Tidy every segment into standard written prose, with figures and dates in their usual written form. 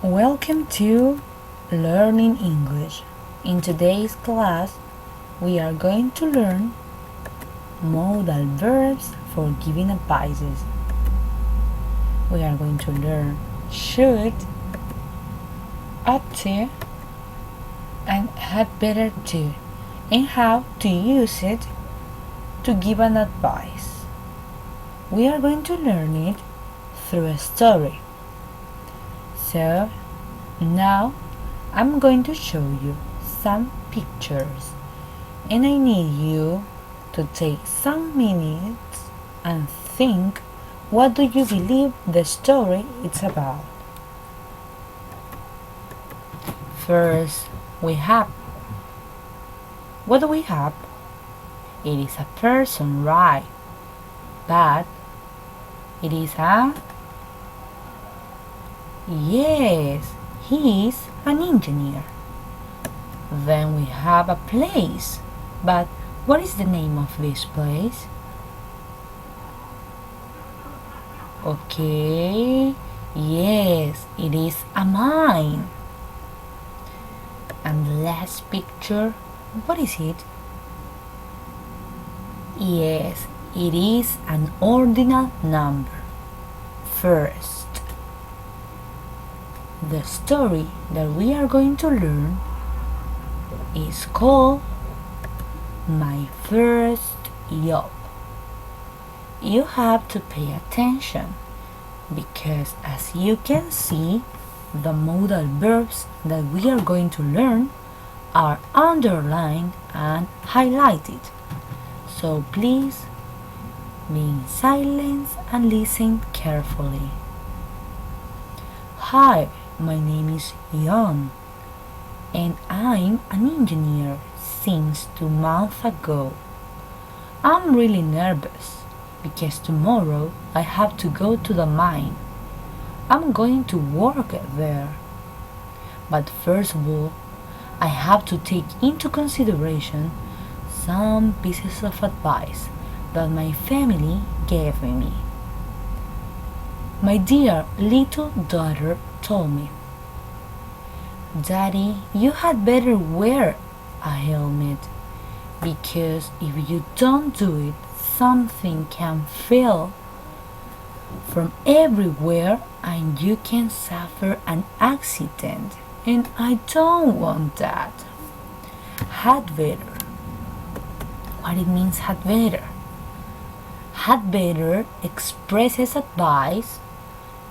Welcome to Learning English. In today's class, we are going to learn modal verbs for giving advices. We are going to learn should, ought to, and had better to, and how to use it to give an advice. We are going to learn it through a story. So now I'm going to show you some pictures and I need you to take some minutes and think, what do you believe the story is about? First, what do we have? It is a person, right? But it is Yes, he is an engineer. Then we have a place. But what is the name of this place? Okay, yes, it is a mine. And the last picture, what is it? Yes, it is an ordinal number. First, the story that we are going to learn is called My First Job. You have to pay attention because, as you can see, the modal verbs that we are going to learn are underlined and highlighted. So please be in silence and listen carefully. Hi, my name is Jan and I'm an engineer since 2 months ago. I'm really nervous because tomorrow I have to go to the mine. I'm going to work there. But first of all, I have to take into consideration some pieces of advice that my family gave me. My dear little daughter told me, Daddy, you had better wear a helmet because if you don't do it, something can fall from everywhere and you can suffer an accident. And I don't want that. Had better. What it means, had better? Had better expresses advice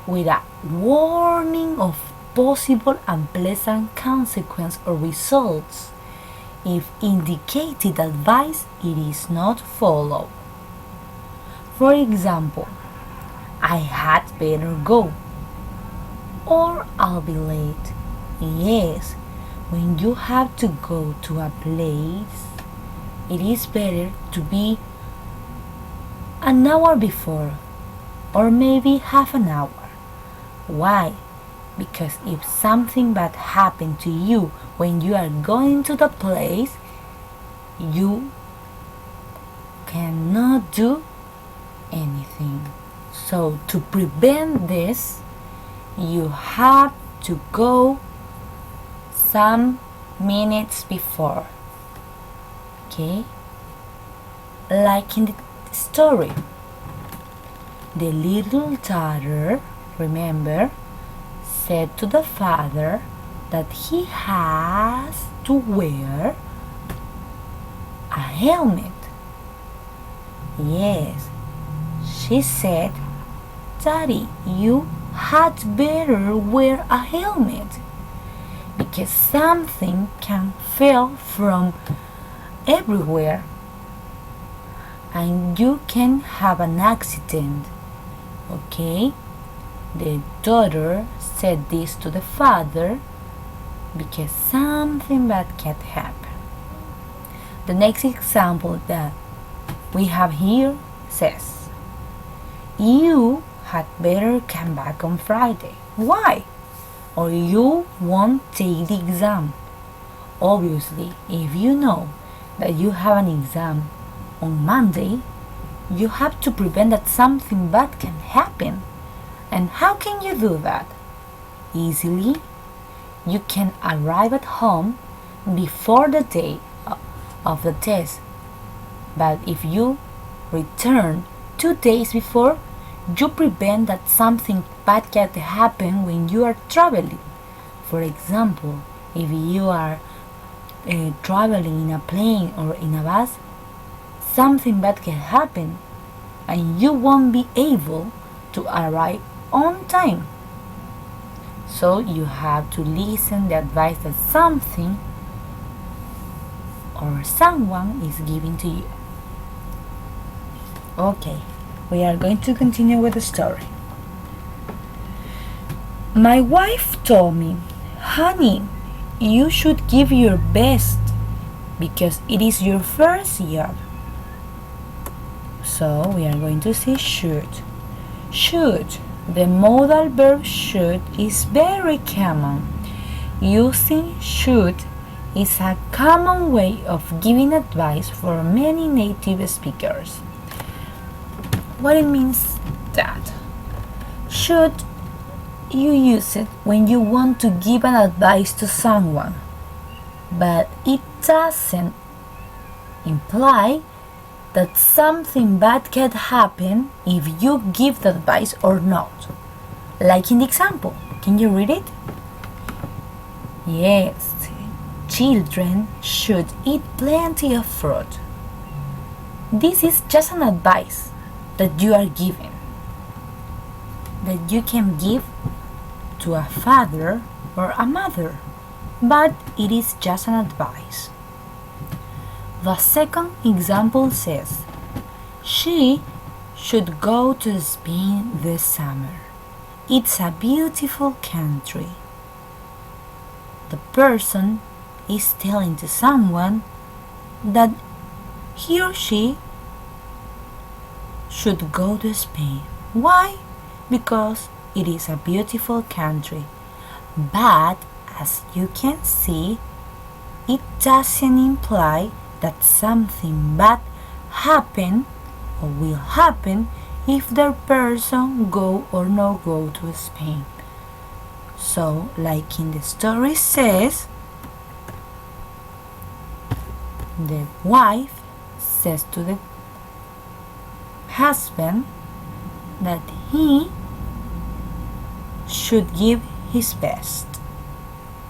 with a warning of possible unpleasant consequence or results if indicated advice it is not followed. For example, I had better go, or I'll be late. Yes, when you have to go to a place, it is better to be an hour before, or maybe half an hour. Why? Because if something bad happened to you when you are going to the place, you cannot do anything. So to prevent this, you have to go some minutes before. Okay? Like in the story, the little daughter, remember, said to the father that he has to wear a helmet. Yes, she said, Daddy, you had better wear a helmet because something can fall from everywhere and you can have an accident. Okay? The daughter said this to the father because something bad can happen. The next example that we have here says, You had better come back on Friday. Why? Or you won't take the exam. Obviously, if you know that you have an exam on Monday, you have to prevent that something bad can happen. And how can you do that? easily. You can arrive at home before the day of the test, but if you return 2 days before, you prevent that something bad can happen when you are traveling. For example, if you are traveling in a plane or in a bus, something bad can happen and you won't be able to arrive on time. So you have to listen the advice that something or someone is giving to you. Okay, we are going to continue with the story. My wife told me, honey, you should give your best because it is your first year. So we are going to say should. Should. The modal verb should is very common. Using should is a common way of giving advice for many native speakers. What it means that? Should, you use it when you want to give an advice to someone, but it doesn't imply that something bad can happen if you give the advice or not. Like in the example, can you read it? Yes, children should eat plenty of fruit. This is just an advice that you are giving, that you can give to a father or a mother, but it is just an advice. The second example says, she should go to Spain this summer. It's a beautiful country. The person is telling to someone that he or she should go to Spain. Why? Because it is a beautiful country. But as you can see, it doesn't imply that something bad happen or will happen if the person go or no go to Spain. So, like in the story says, the wife says to the husband that he should give his best,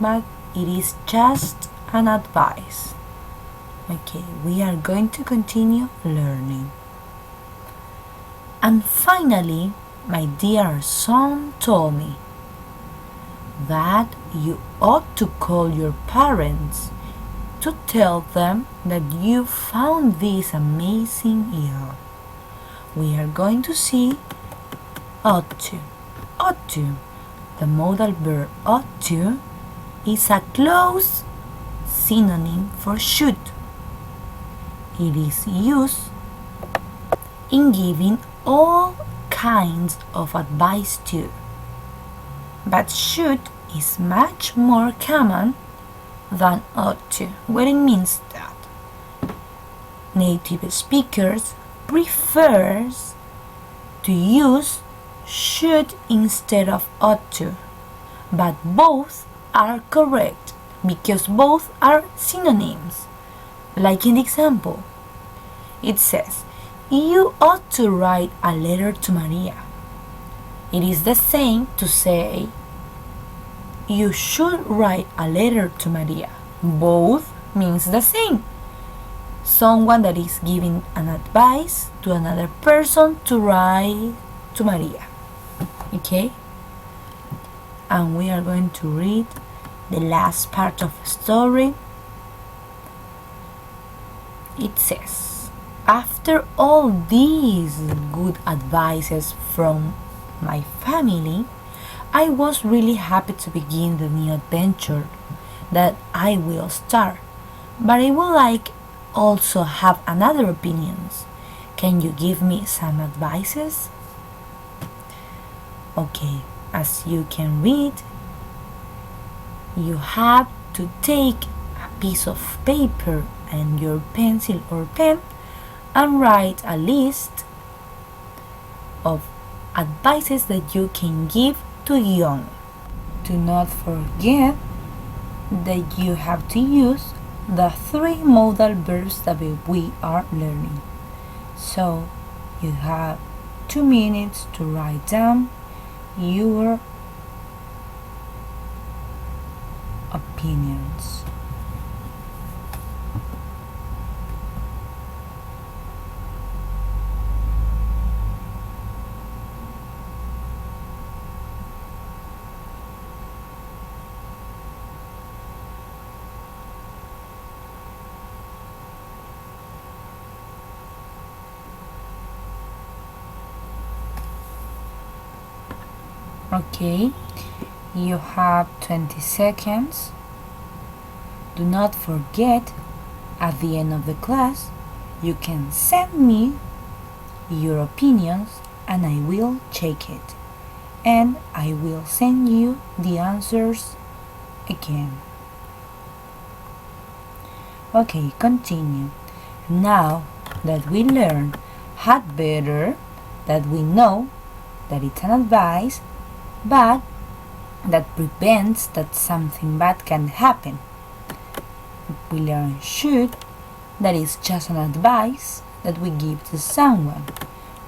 but it is just an advice. Okay, we are going to continue learning. And finally, my dear son told me that you ought to call your parents to tell them that you found this amazing year. We are going to see ought to. Ought to. The modal verb ought to is a close synonym for should. It is used in giving all kinds of advice to, but should is much more common than ought to. What it means that native speakers prefers to use should instead of ought to, but both are correct because both are synonyms. Like in the example, it says, you ought to write a letter to Maria. It is the same to say, you should write a letter to Maria. Both means the same. Someone that is giving an advice to another person to write to Maria. Okay? And we are going to read the last part of the story. It says, after all these good advices from my family, I was really happy to begin the new adventure that I will start, but I would like also have another opinions. Can you give me some advices? Okay, as you can read, you have to take a piece of paper and your pencil or pen and write a list of advices that you can give to young. Do not forget that you have to use the 3 modal verbs that we are learning. So you have 2 minutes to write down your opinions. Okay, you have 20 seconds. Do not forget, at the end of the class, you can send me your opinions and I will check it. And I will send you the answers again. Okay, continue. Now that we learned had better, that we know that it's an advice, but that prevents that something bad can happen. We learn should, that is just an advice that we give to someone.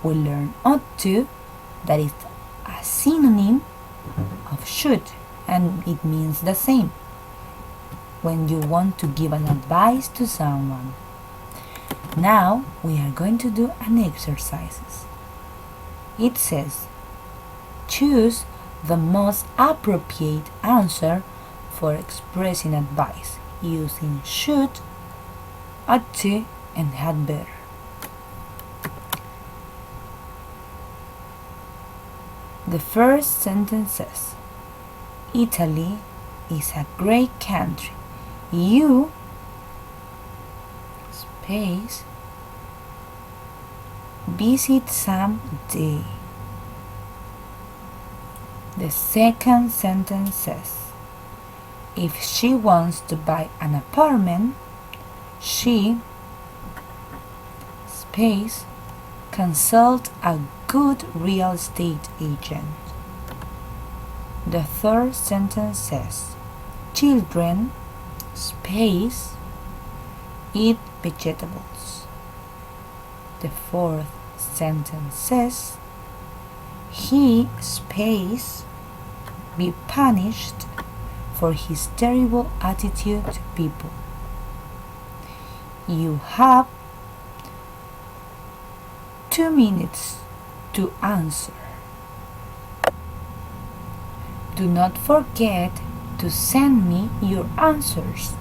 We learn ought to, that is a synonym of should, and it means the same when you want to give an advice to someone. Now we are going to do an exercise. It says, choose the most appropriate answer for expressing advice using should, ought to, and had better. The first sentence says, Italy is a great country. You space visit someday. The second sentence says, if she wants to buy an apartment, she space consult a good real estate agent. The third sentence says, children space eat vegetables. The fourth sentence says, he space be punished for his terrible attitude to people. You have 2 minutes to answer. Do not forget to send me your answers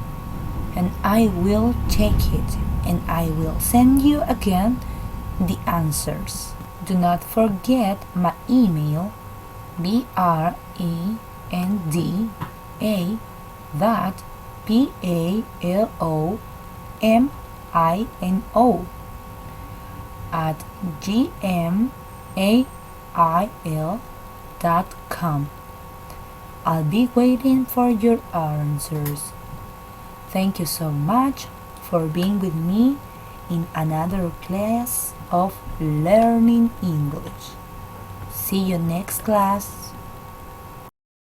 and I will check it and I will send you again the answers. Do not forget my email brandamino@gmail.com. I'll be waiting for your answers. Thank you so much for being with me in another class of Learning English. See you next class.